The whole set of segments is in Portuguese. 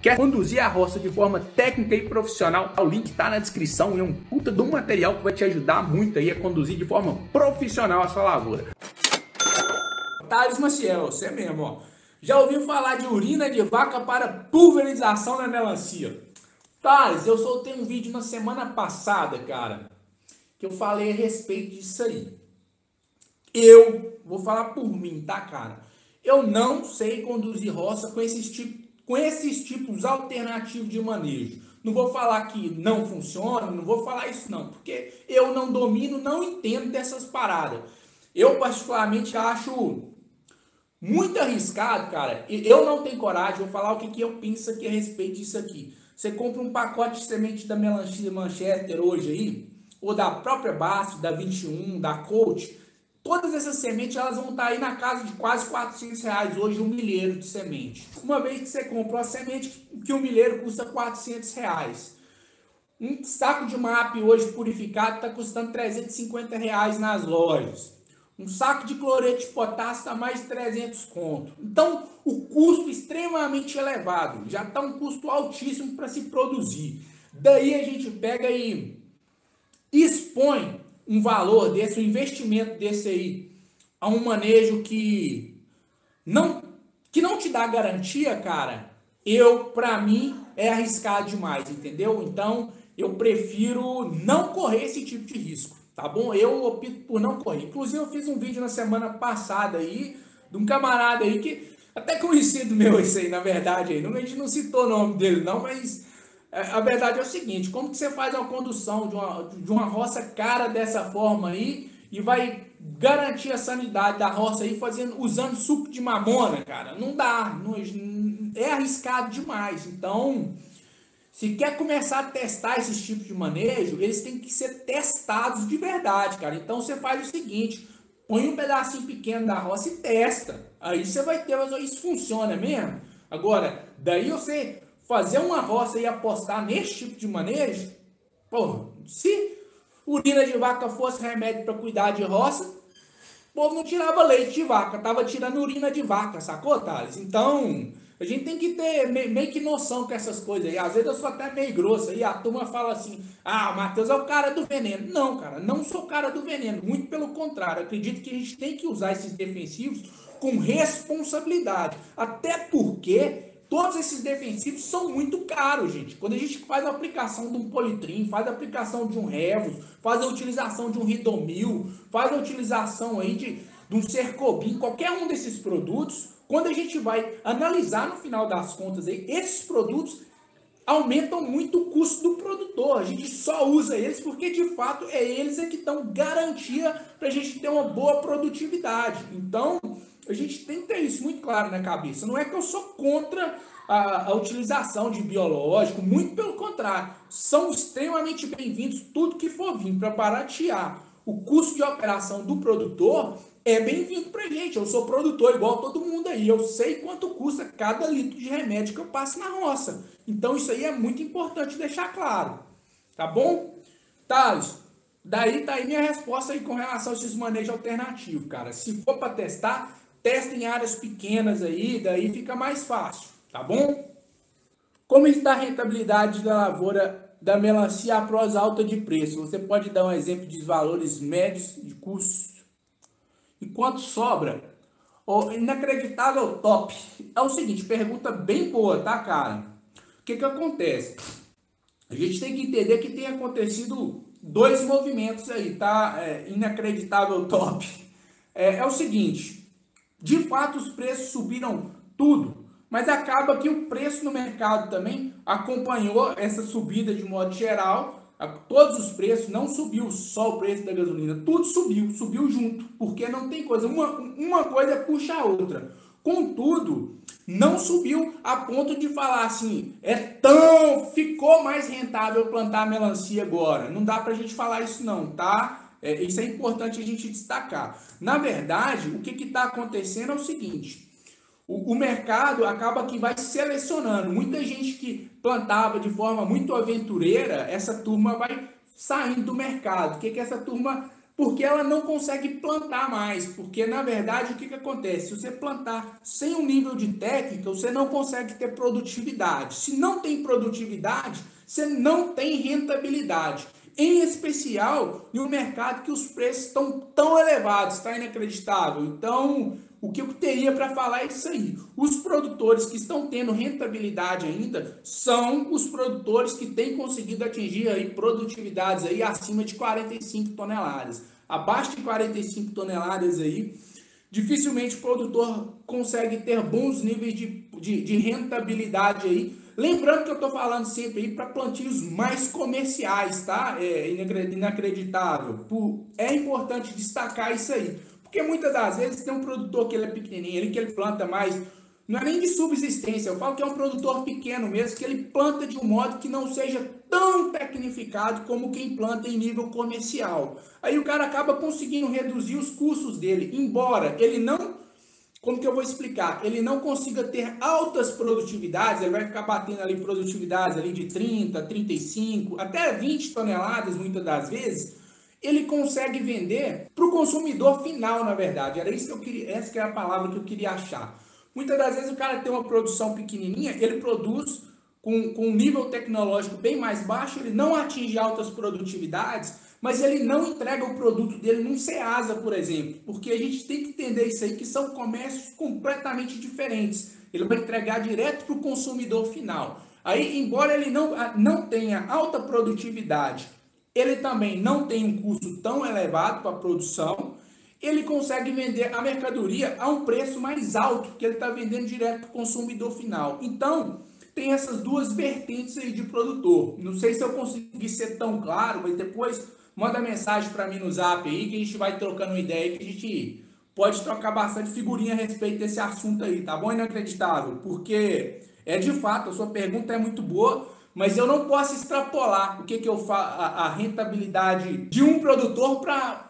Quer conduzir a roça de forma técnica e profissional? O link está na descrição e é um puta de um material que vai te ajudar muito aí a conduzir de forma profissional a sua lavoura. Thales Maciel, você mesmo, ó. Já ouviu falar de urina de vaca para pulverização na melancia? Thales, eu soltei um vídeo na semana passada, cara, que eu falei a respeito disso aí. Eu vou falar por mim, tá, cara? Eu não sei conduzir roça com esses tipos alternativos de manejo. Não vou falar que não funciona, não vou falar isso não, porque eu não domino, não entendo dessas paradas. Eu particularmente acho muito arriscado, cara. Eu não tenho coragem, vou falar o que eu penso aqui a respeito disso aqui. Você compra um pacote de semente da melancia Manchester hoje aí, ou da própria Basso, da 21, da Coach, todas essas sementes elas vão estar aí na casa de quase R$400 hoje, um milheiro de semente. Uma vez que você compra uma semente que um milheiro custa R$400. Um saco de MAP hoje purificado está custando R$350 nas lojas. Um saco de cloreto de potássio está mais de 300 conto. Então, o custo extremamente elevado. Já está um custo altíssimo para se produzir. Daí a gente pega e expõe um valor desse, um investimento desse aí, a um manejo que não te dá garantia, cara, pra mim, é arriscado demais, entendeu? Então, eu prefiro não correr esse tipo de risco, tá bom? Eu opto por não correr. Inclusive, eu fiz um vídeo na semana passada aí, de um camarada aí que, até conhecido meu esse aí, na verdade, aí, a gente não citou o nome dele não, mas a verdade é o seguinte: como que você faz a condução de uma roça cara dessa forma aí e vai garantir a sanidade da roça aí usando suco de mamona, cara? Não dá, é arriscado demais. Então, se quer começar a testar esses tipos de manejo, eles têm que ser testados de verdade, cara. Então você faz o seguinte: põe um pedacinho pequeno da roça e testa. Aí você vai ter, mas isso funciona mesmo? Agora, daí você fazer uma roça e apostar nesse tipo de manejo, porra, se urina de vaca fosse remédio para cuidar de roça, o povo não tirava leite de vaca, tava tirando urina de vaca, sacou, Thales? Então, a gente tem que ter meio que noção com essas coisas aí. Às vezes eu sou até meio grosso aí, a turma fala assim: ah, o Matheus é o cara do veneno. Não, cara, não sou o cara do veneno, muito pelo contrário. Acredito que a gente tem que usar esses defensivos com responsabilidade, até porque todos esses defensivos são muito caros, gente. Quando a gente faz a aplicação de um Politrim, faz a aplicação de um Revus, faz a utilização de um Ridomil, faz a utilização aí de um Cercobin, qualquer um desses produtos, quando a gente vai analisar no final das contas aí, esses produtos aumentam muito o custo do produtor. A gente só usa eles porque, de fato, eles que dão garantia para a gente ter uma boa produtividade. Então, a gente tem que ter isso muito claro na cabeça. Não é que eu sou contra a utilização de biológico, muito pelo contrário. São extremamente bem-vindos tudo que for vir para baratear o custo de operação do produtor. É bem-vindo pra gente. Eu sou produtor igual todo mundo aí. Eu sei quanto custa cada litro de remédio que eu passo na roça. Então isso aí é muito importante deixar claro. Tá bom? Thales, daí tá aí minha resposta aí com relação a esses manejos alternativos, cara. Se for para testar, testa em áreas pequenas aí, daí fica mais fácil, tá bom? Como está a rentabilidade da lavoura da melancia após alta de preço? Você pode dar um exemplo de valores médios de custos? Enquanto sobra, o inacreditável top. É o seguinte, pergunta bem boa, tá, cara? O que acontece? A gente tem que entender que tem acontecido dois movimentos aí, tá? Inacreditável top. É o seguinte, de fato os preços subiram tudo, mas acaba que o preço no mercado também acompanhou essa subida de modo geral. Todos os preços, não subiu só o preço da gasolina, tudo subiu junto, porque não tem coisa, uma coisa puxa a outra. Contudo, não subiu a ponto de falar assim, ficou mais rentável plantar melancia agora. Não dá pra gente falar isso não, tá? Isso é importante a gente destacar. Na verdade, o que está acontecendo é o seguinte: o mercado acaba que vai selecionando. Muita gente que plantava de forma muito aventureira, essa turma vai saindo do mercado. Por porque ela não consegue plantar mais, porque na verdade o que acontece? Se você plantar sem um nível de técnica, você não consegue ter produtividade. Se não tem produtividade, você não tem rentabilidade. Em especial em um mercado que os preços estão tão elevados, está inacreditável. Então, o que eu teria para falar é isso aí. Os produtores que estão tendo rentabilidade ainda são os produtores que têm conseguido atingir aí produtividades aí acima de 45 toneladas. Abaixo de 45 toneladas aí, dificilmente o produtor consegue ter bons níveis de rentabilidade aí. Lembrando que eu estou falando sempre aí para plantios mais comerciais, tá? É inacreditável. É importante destacar isso aí. Porque muitas das vezes tem um produtor que ele é pequenininho, que ele planta mais, não é nem de subsistência, eu falo que é um produtor pequeno mesmo, que ele planta de um modo que não seja tão tecnificado como quem planta em nível comercial. Aí o cara acaba conseguindo reduzir os custos dele, embora ele não, como que eu vou explicar? Ele não consiga ter altas produtividades, ele vai ficar batendo ali produtividades ali de 30, 35, até 20 toneladas muitas das vezes, ele consegue vender para o consumidor final, na verdade. Era isso que eu queria, essa que é a palavra que eu queria achar. Muitas das vezes o cara tem uma produção pequenininha, ele produz com um nível tecnológico bem mais baixo, ele não atinge altas produtividades, mas ele não entrega o produto dele num Ceasa, por exemplo, porque a gente tem que entender isso aí, que são comércios completamente diferentes. Ele vai entregar direto para o consumidor final. Aí, embora ele não tenha alta produtividade, ele também não tem um custo tão elevado para a produção, ele consegue vender a mercadoria a um preço mais alto, que ele está vendendo direto para o consumidor final. Então, tem essas duas vertentes aí de produtor. Não sei se eu consegui ser tão claro, mas depois manda mensagem para mim no Zap aí, que a gente vai trocando uma ideia, que a gente pode trocar bastante figurinha a respeito desse assunto aí, tá bom? Inacreditável, porque de fato, a sua pergunta é muito boa, mas eu não posso extrapolar o que eu falo, a rentabilidade de um produtor para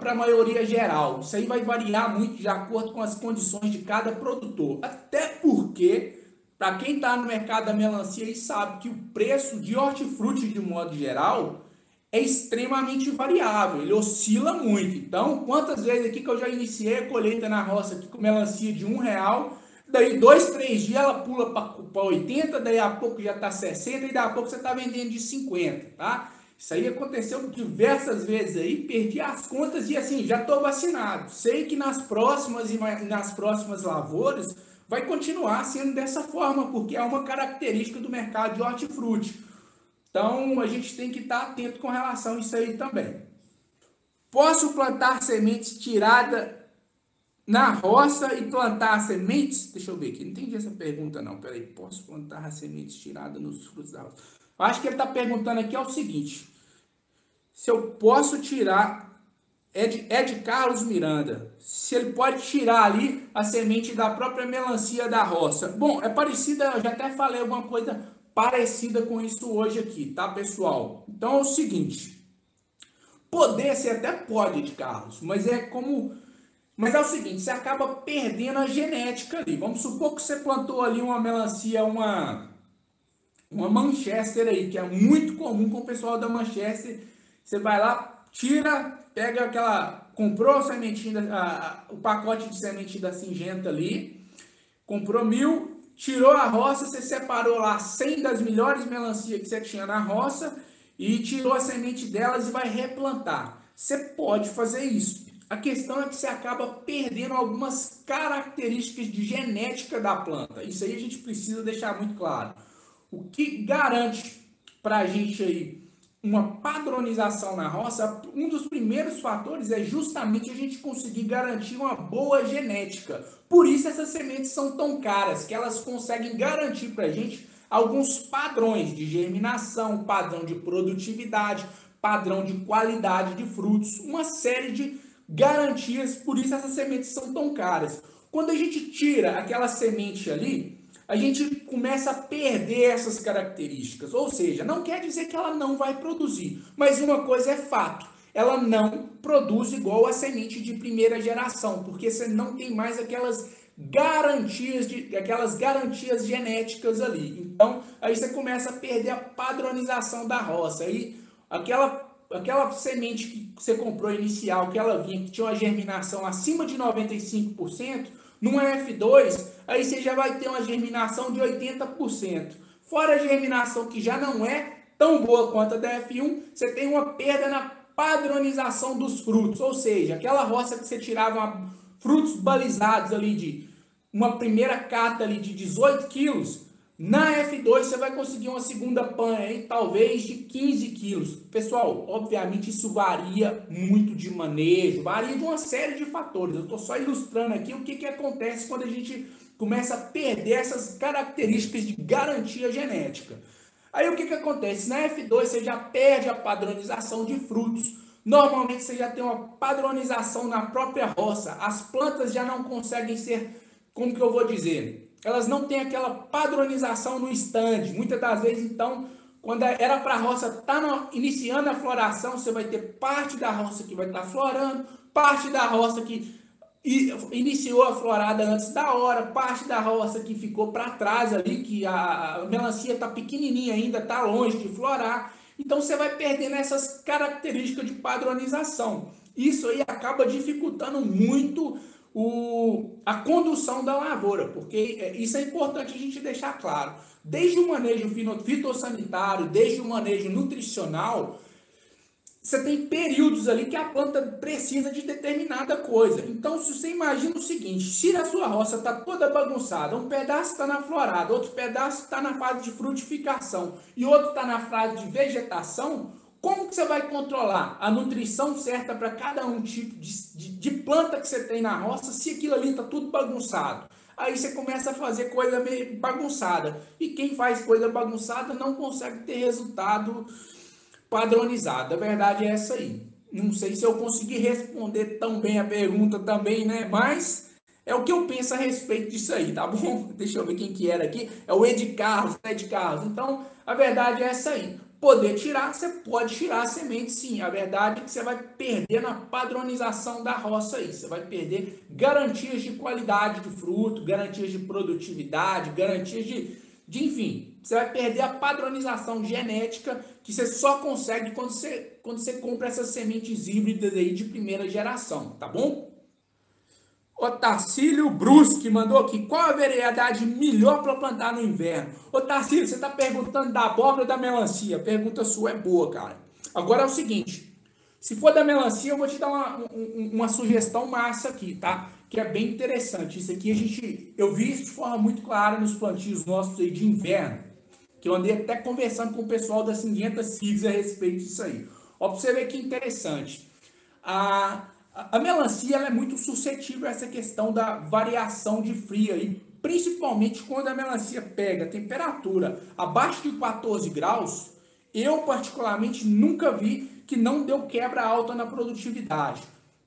a maioria geral. Isso aí vai variar muito de acordo com as condições de cada produtor. Até porque, para quem está no mercado da melancia aí sabe que o preço de hortifruti, de modo geral, é extremamente variável, ele oscila muito. Então, quantas vezes aqui que eu já iniciei a colheita na roça aqui com melancia de R$1, daí 2, 3 dias ela pula para 80, daí a pouco já está 60 e daí a pouco você está vendendo de 50, tá? Isso aí aconteceu diversas vezes aí, perdi as contas e assim, já estou vacinado. Sei que nas próximas lavouras vai continuar sendo dessa forma, porque é uma característica do mercado de hortifruti. Então, a gente tem que estar atento com relação a isso aí também. Posso plantar sementes tiradas na roça e plantar sementes? Deixa eu ver aqui, não entendi essa pergunta não. Peraí, posso plantar as sementes tiradas nos frutos da roça? Eu acho que ele está perguntando aqui é o seguinte. Se eu posso tirar, é de Carlos Miranda, se ele pode tirar ali a semente da própria melancia da roça. Bom, é parecida, eu já até falei alguma coisa parecida com isso hoje aqui, tá, pessoal? Então é o seguinte, poder você até pode, de Carlos, mas é o seguinte, você acaba perdendo a genética ali. Vamos supor que você plantou ali uma melancia, uma Manchester aí, que é muito comum com o pessoal da Manchester. Você vai lá, tira, pega comprou a sementinha, o pacote de semente da Singenta ali, comprou 1000, tirou a roça, você separou lá 100 das melhores melancias que você tinha na roça e tirou a semente delas e vai replantar. Você pode fazer isso. A questão é que você acaba perdendo algumas características de genética da planta. Isso aí a gente precisa deixar muito claro. O que garante para a gente aí uma padronização na roça, um dos primeiros fatores é justamente a gente conseguir garantir uma boa genética. Por isso essas sementes são tão caras, que elas conseguem garantir para a gente alguns padrões de germinação, padrão de produtividade, padrão de qualidade de frutos, uma série de garantias, por isso essas sementes são tão caras. Quando a gente tira aquela semente ali, a gente começa a perder essas características, ou seja, não quer dizer que ela não vai produzir, mas uma coisa é fato, ela não produz igual a semente de primeira geração, porque você não tem mais aquelas garantias genéticas ali. Então, aí você começa a perder a padronização da roça, aí aquela aquela semente que você comprou inicial, que ela vinha, que tinha uma germinação acima de 95%, numa F2, aí você já vai ter uma germinação de 80%. Fora a germinação que já não é tão boa quanto a da F1, você tem uma perda na padronização dos frutos, ou seja, aquela roça que você tirava frutos balizados ali de uma primeira cata ali de 18 quilos, na F2 você vai conseguir uma segunda panha aí, talvez de 15 quilos. Pessoal, obviamente isso varia muito de manejo, varia de uma série de fatores. Eu estou só ilustrando aqui o que acontece quando a gente começa a perder essas características de garantia genética. Aí o que acontece? Na F2 você já perde a padronização de frutos. Normalmente você já tem uma padronização na própria roça. As plantas já não conseguem ser, como que eu vou dizer? Elas não têm aquela padronização no stand. Muitas das vezes, então, quando era para a roça estar iniciando a floração, você vai ter parte da roça que vai estar florando, parte da roça que iniciou a florada antes da hora, parte da roça que ficou para trás ali, que a melancia está pequenininha ainda, está longe de florar. Então você vai perdendo essas características de padronização. Isso aí acaba dificultando muito a condução da lavoura, porque isso é importante a gente deixar claro. Desde o manejo fitossanitário, desde o manejo nutricional, você tem períodos ali que a planta precisa de determinada coisa. Então, se você imagina o seguinte, se a sua roça está toda bagunçada, um pedaço está na florada, outro pedaço está na fase de frutificação e outro está na fase de vegetação, como que você vai controlar a nutrição certa para cada um tipo de planta que você tem na roça se aquilo ali está tudo bagunçado? Aí você começa a fazer coisa meio bagunçada. E quem faz coisa bagunçada não consegue ter resultado padronizado. A verdade é essa aí. Não sei se eu consegui responder tão bem a pergunta também, né? Mas é o que eu penso a respeito disso aí, tá bom? Deixa eu ver quem que era aqui. É o Ed Carlos, Ed Carlos. Então, a verdade é essa aí. Poder tirar, você pode tirar a semente sim. A verdade é que você vai perder na padronização da roça aí. Você vai perder garantias de qualidade de fruto, garantias de produtividade, garantias de enfim. Você vai perder a padronização genética que você só consegue quando você compra essas sementes híbridas aí de primeira geração, tá bom? O Tarcílio Brusque mandou aqui, qual a variedade melhor para plantar no inverno? Ô Tarcílio, você está perguntando da abóbora ou da melancia? A pergunta sua é boa, cara. Agora é o seguinte, se for da melancia, eu vou te dar uma sugestão massa aqui, tá? Que é bem interessante. Isso aqui eu vi isso de forma muito clara nos plantios nossos aí de inverno, que eu andei até conversando com o pessoal da Singenta Seeds a respeito disso aí. Ó, pra você ver que interessante. A melancia ela é muito suscetível a essa questão da variação de frio aí, principalmente quando a melancia pega temperatura abaixo de 14 graus. Eu particularmente nunca vi que não deu quebra alta na produtividade.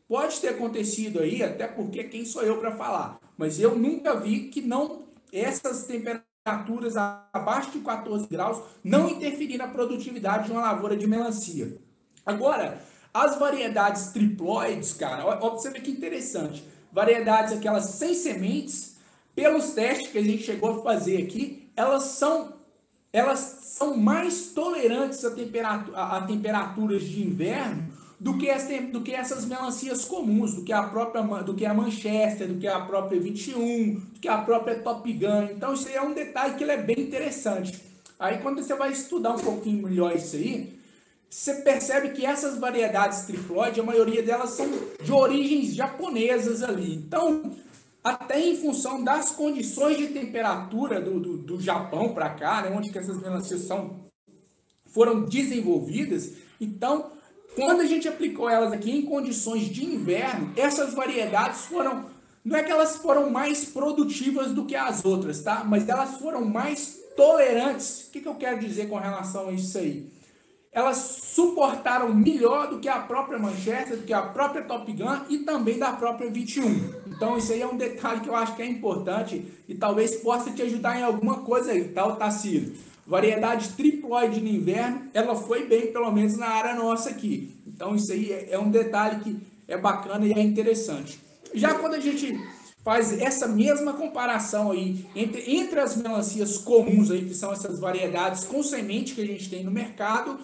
Pode ter acontecido aí, até porque quem sou eu para falar, mas eu nunca vi que não essas temperaturas abaixo de 14 graus não interferir na produtividade de uma lavoura de melancia. Agora, as variedades triploides, cara, ó, você vê que interessante. Variedades aquelas sem sementes, pelos testes que a gente chegou a fazer aqui, elas são mais tolerantes a temperaturas de inverno do que essas melancias comuns, do que a Manchester, do que a própria 21, do que a própria Top Gun. Então isso aí é um detalhe que ele é bem interessante. Aí quando você vai estudar um pouquinho melhor isso aí, você percebe que essas variedades triploide, a maioria delas são de origens japonesas ali. Então, até em função das condições de temperatura do Japão para cá, né, onde que essas melancias foram desenvolvidas, então, quando a gente aplicou elas aqui em condições de inverno, essas variedades não é que elas foram mais produtivas do que as outras, tá? Mas elas foram mais tolerantes. O que eu quero dizer com relação a isso aí? Elas suportaram melhor do que a própria Manchester, do que a própria Top Gun e também da própria 21. Então isso aí é um detalhe que eu acho que é importante e talvez possa te ajudar em alguma coisa aí, tá, Otacílio? Variedade triploide no inverno, ela foi bem, pelo menos na área nossa aqui. Então isso aí é um detalhe que é bacana e é interessante. Já quando a gente faz essa mesma comparação aí entre as melancias comuns aí, que são essas variedades com semente que a gente tem no mercado,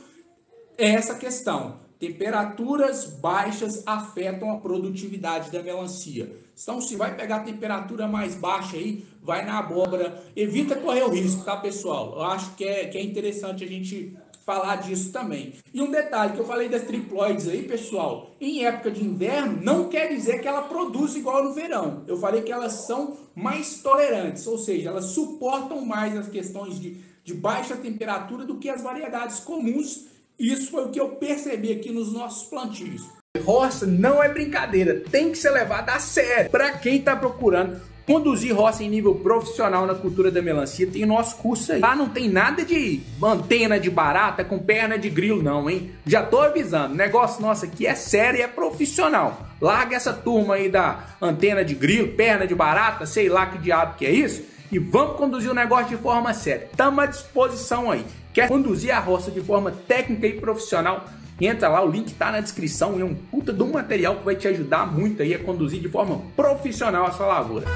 é essa questão. temperaturas baixas afetam a produtividade da melancia. Então, se vai pegar a temperatura mais baixa aí, vai na abóbora. Evita correr o risco, tá, pessoal? Eu acho que é interessante a gente falar disso também. E um detalhe que eu falei das triploides aí, pessoal, em época de inverno, não quer dizer que ela produz igual no verão. Eu falei que elas são mais tolerantes, ou seja, elas suportam mais as questões de baixa temperatura do que as variedades comuns. Isso foi o que eu percebi aqui nos nossos plantios. Roça não é brincadeira, tem que ser levada a sério. Para quem está procurando conduzir roça em nível profissional na cultura da melancia, tem o nosso curso aí. Lá não tem nada de antena de barata com perna de grilo não, hein? Já tô avisando, o negócio nosso aqui é sério e é profissional. Larga essa turma aí da antena de grilo, perna de barata, sei lá que diabo que é isso, e vamos conduzir o negócio de forma séria. Estamos à disposição aí. Quer conduzir a roça de forma técnica e profissional? Entra lá, o link tá na descrição. É um puta de um material que vai te ajudar muito aí a conduzir de forma profissional a sua lavoura.